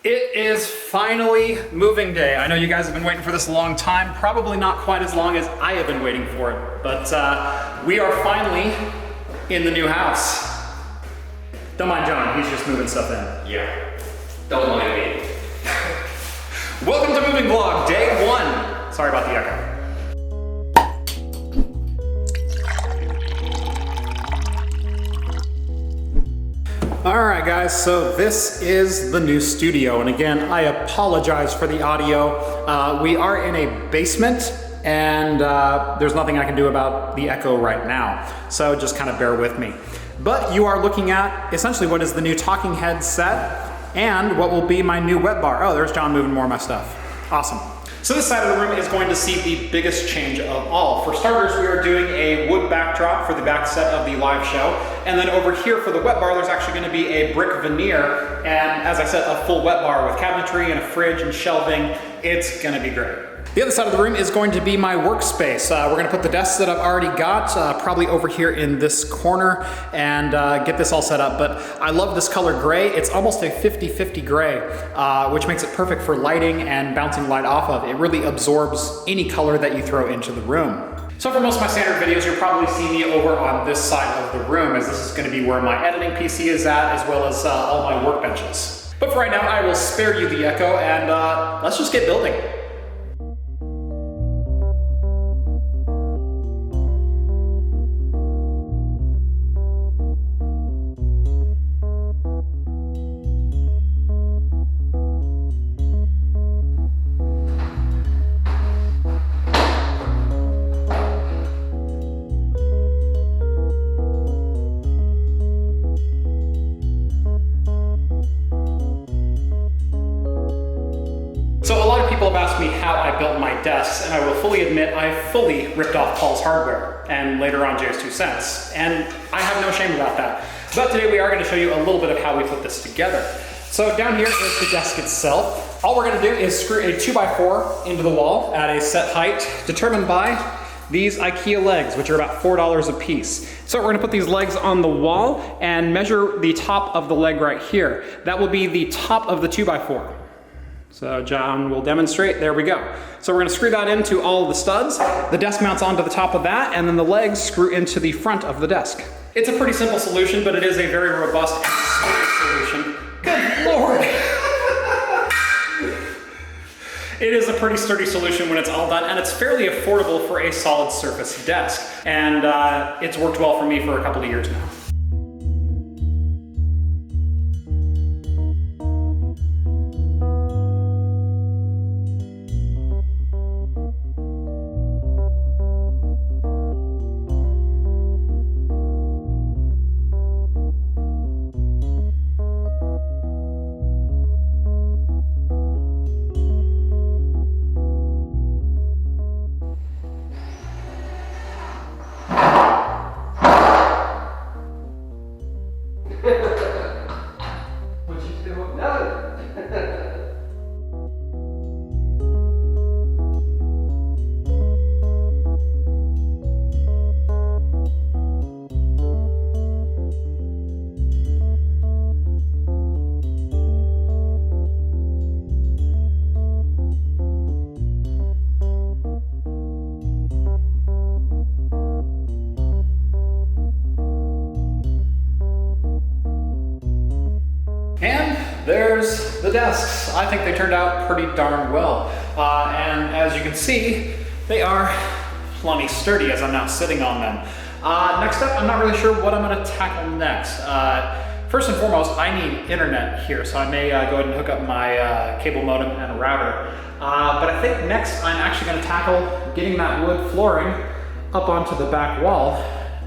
It is finally moving day. I know you guys have been waiting for this a long time, probably not quite as long as I have been waiting for it, but we are finally in the new house. Don't mind John, he's just moving stuff in. Yeah, don't mind me. Welcome to Moving Vlog, day 1. Sorry about the echo. Alright guys, so this is the new studio, and again, I apologize for the audio. We are in a basement, and there's nothing I can do about the echo right now, so just kind of bear with me. But you are looking at essentially what is the new talking head set, and what will be my new wet bar. Oh, there's John moving more of my stuff. Awesome. So this side of the room is going to see the biggest change of all. For starters, we are doing a wood backdrop for the back set of the live show. And then over here for the wet bar, there's actually going to be a brick veneer. And as I said, a full wet bar with cabinetry and a fridge and shelving. It's going to be great. The other side of the room is going to be my workspace. We're going to put the desks that I've already got probably over here in this corner and get this all set up. But I love this color gray. It's almost a 50-50 gray, which makes it perfect for lighting and bouncing light off of. It really absorbs any color that you throw into the room. So for most of my standard videos, you'll probably see me over on this side of the room, as this is going to be where my editing PC is at, as well as all my workbenches. But for right now, I will spare you the echo, and let's just get building. So a lot of people have asked me how I built my desks, and I will fully admit I fully ripped off Paul's Hardware, and later on Jay's 2 Cents, and I have no shame about that. But today we are going to show you a little bit of how we put this together. So down here is the desk itself. All we're going to do is screw a 2x4 into the wall at a set height determined by these IKEA legs, which are about $4 a piece. So we're going to put these legs on the wall and measure the top of the leg right here. That will be the top of the 2x4. So John will demonstrate, there we go. So we're gonna screw that into all of the studs, the desk mounts onto the top of that, and then the legs screw into the front of the desk. It's a pretty simple solution, but it is a very robust and sturdy solution. Good Lord! It is a pretty sturdy solution when it's all done, and it's fairly affordable for a solid surface desk. And it's worked well for me for a couple of years now. What you doing? No! And there's the desks. I think they turned out pretty darn well. And as you can see, they are plenty sturdy as I'm now sitting on them. Next up, I'm not really sure what I'm gonna tackle next. First and foremost, I need internet here, so I may go ahead and hook up my cable modem and a router. But I think next I'm actually gonna tackle getting that wood flooring up onto the back wall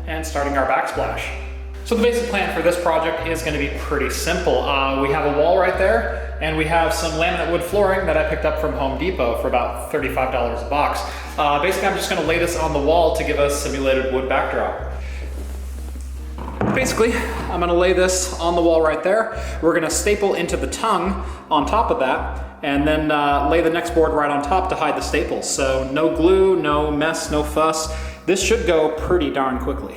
and starting our backsplash. So the basic plan for this project is going to be pretty simple. We have a wall right there, and we have some laminate wood flooring that I picked up from Home Depot for about $35 a box. Basically, I'm just going to lay this on the wall to give us simulated wood backdrop. Basically, I'm going to lay this on the wall right there. We're going to staple into the tongue on top of that, and then lay the next board right on top to hide the staples. So no glue, no mess, no fuss. This should go pretty darn quickly.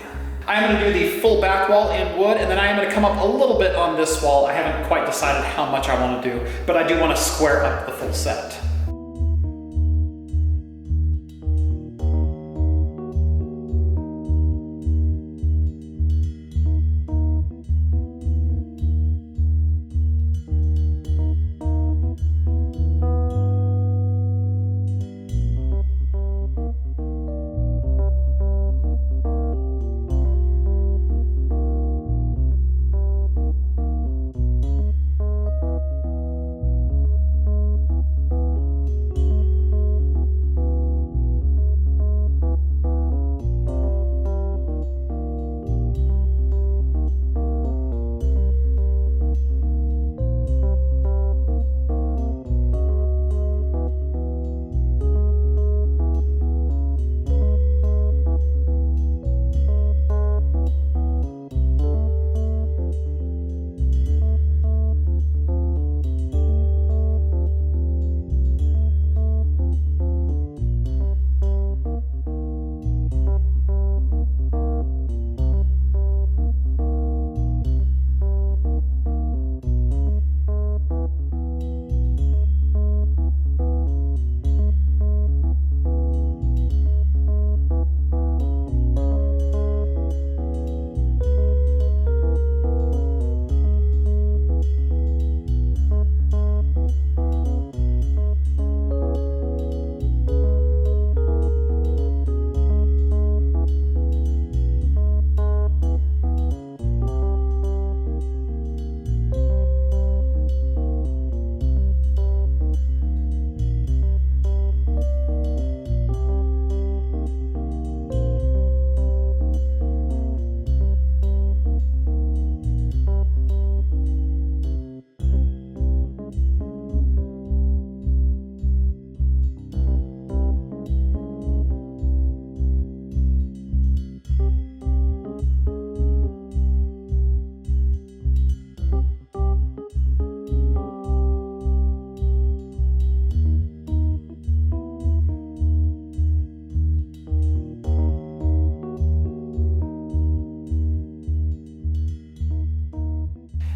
I'm gonna do the full back wall in wood, and then I am gonna come up a little bit on this wall. I haven't quite decided how much I wanna do, but I do wanna square up the full set.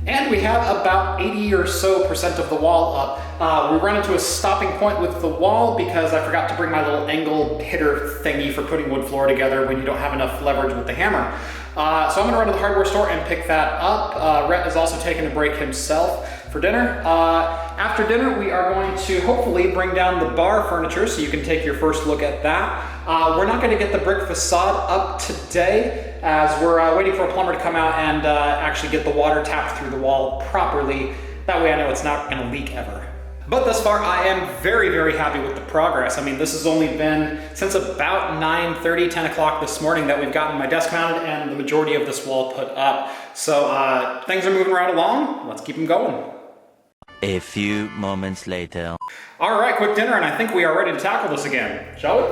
And we have about 80 or so percent of the wall up. We run into a stopping point with the wall because I forgot to bring my little angle hitter thingy for putting wood floor together when you don't have enough leverage with the hammer. So I'm gonna run to the hardware store and pick that up. Rhett is also taking a break himself for dinner. After dinner, we are going to hopefully bring down the bar furniture so you can take your first look at that. We're not gonna get the brick facade up today as we're waiting for a plumber to come out and actually get the water tapped through the wall properly. That way I know it's not gonna leak ever. But thus far, I am very, very happy with the progress. I mean, this has only been since about 9:30, 10 o'clock this morning that we've gotten my desk mounted and the majority of this wall put up. So things are moving right along. Let's keep them going. A few moments later. All right, quick dinner, and I think we are ready to tackle this again, shall we?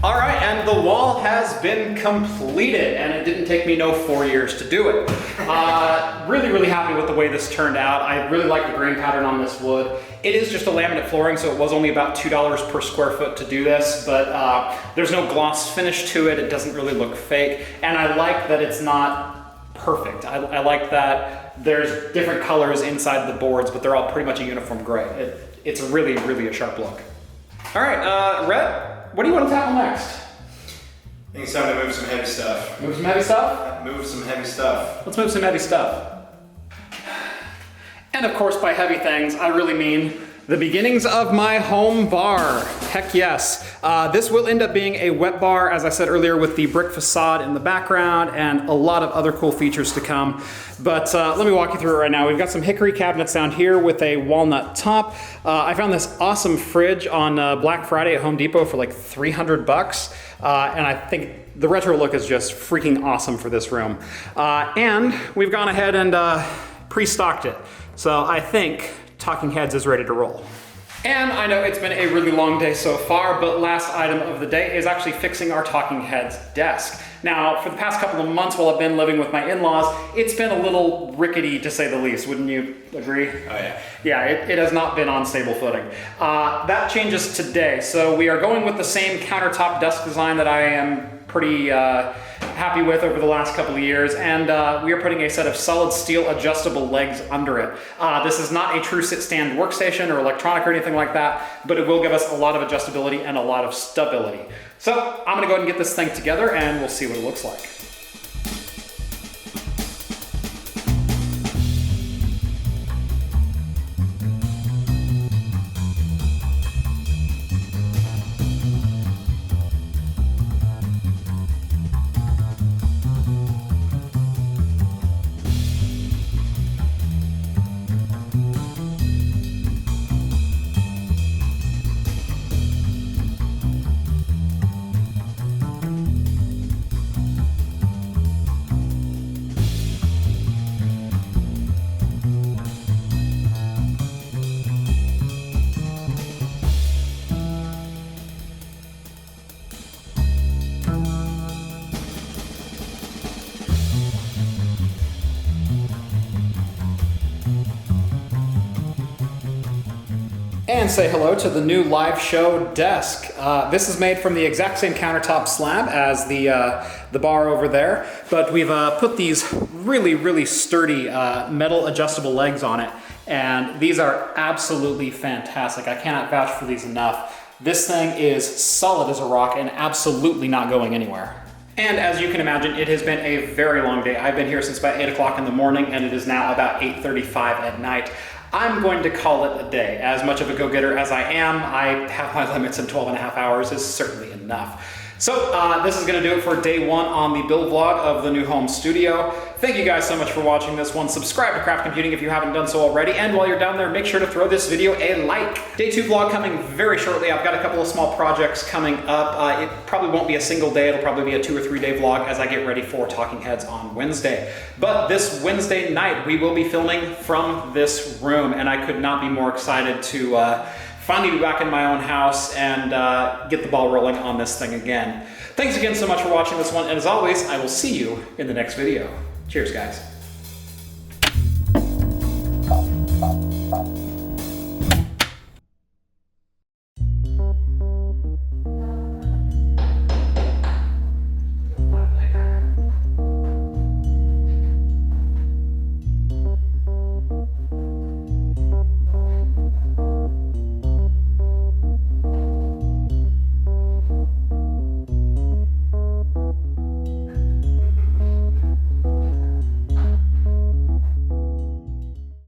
All right, and the wall has been completed, and it didn't take me no 4 years to do it. Really, really happy with the way this turned out. I really like the grain pattern on this wood. It is just a laminate flooring, so it was only about $2 per square foot to do this, but there's no gloss finish to it. It doesn't really look fake, and I like that it's not perfect. I like that there's different colors inside the boards, but they're all pretty much a uniform gray. It's really, really a sharp look. All right, Rhett, what do you want to tackle next? I think it's time to move some heavy stuff. Move some heavy stuff? Move some heavy stuff. Let's move some heavy stuff. And of course, by heavy things, I really mean The beginnings of my home bar. Heck yes. This will end up being a wet bar, as I said earlier, with the brick facade in the background and a lot of other cool features to come. But let me walk you through it right now. We've got some hickory cabinets down here with a walnut top. I found this awesome fridge on Black Friday at Home Depot for like 300 bucks. And I think the retro look is just freaking awesome for this room. And we've gone ahead and pre-stocked it. So I think Talking Heads is ready to roll. And I know it's been a really long day so far, but last item of the day is actually fixing our Talking Heads desk. Now, for the past couple of months while I've been living with my in-laws, it's been a little rickety to say the least, wouldn't you agree? Oh yeah. Yeah, it has not been on stable footing. That changes today, so we are going with the same countertop desk design that I am pretty happy with over the last couple of years, and we are putting a set of solid steel adjustable legs under it. This is not a true sit-stand workstation or electronic or anything like that, but it will give us a lot of adjustability and a lot of stability. So I'm gonna go ahead and get this thing together and we'll see what it looks like. And say hello to the new live show desk. This is made from the exact same countertop slab as the bar over there, but we've put these really sturdy metal adjustable legs on it, and these are absolutely fantastic. I cannot vouch for these enough. This thing is solid as a rock and absolutely not going anywhere. And as you can imagine, it has been a very long day. I've been here since about 8 o'clock in the morning, and it is now about 8:35 at night. I'm going to call it a day. As much of a go-getter as I am, I have my limits, and 12 and a half hours is certainly enough. So this is gonna do it for day one on the build vlog of the new home studio. Thank you guys so much for watching this one. Subscribe to Craft Computing if you haven't done so already, and while you're down there, make sure to throw this video a like. Day 2 vlog coming very shortly. I've got a couple of small projects coming up. It probably won't be a single day, it'll probably be a 2 or 3 day vlog as I get ready for Talking Heads on Wednesday. But this Wednesday night, we will be filming from this room, and I could not be more excited to finally be back in my own house and get the ball rolling on this thing again. Thanks again so much for watching this one, and as always, I will see you in the next video. Cheers, guys.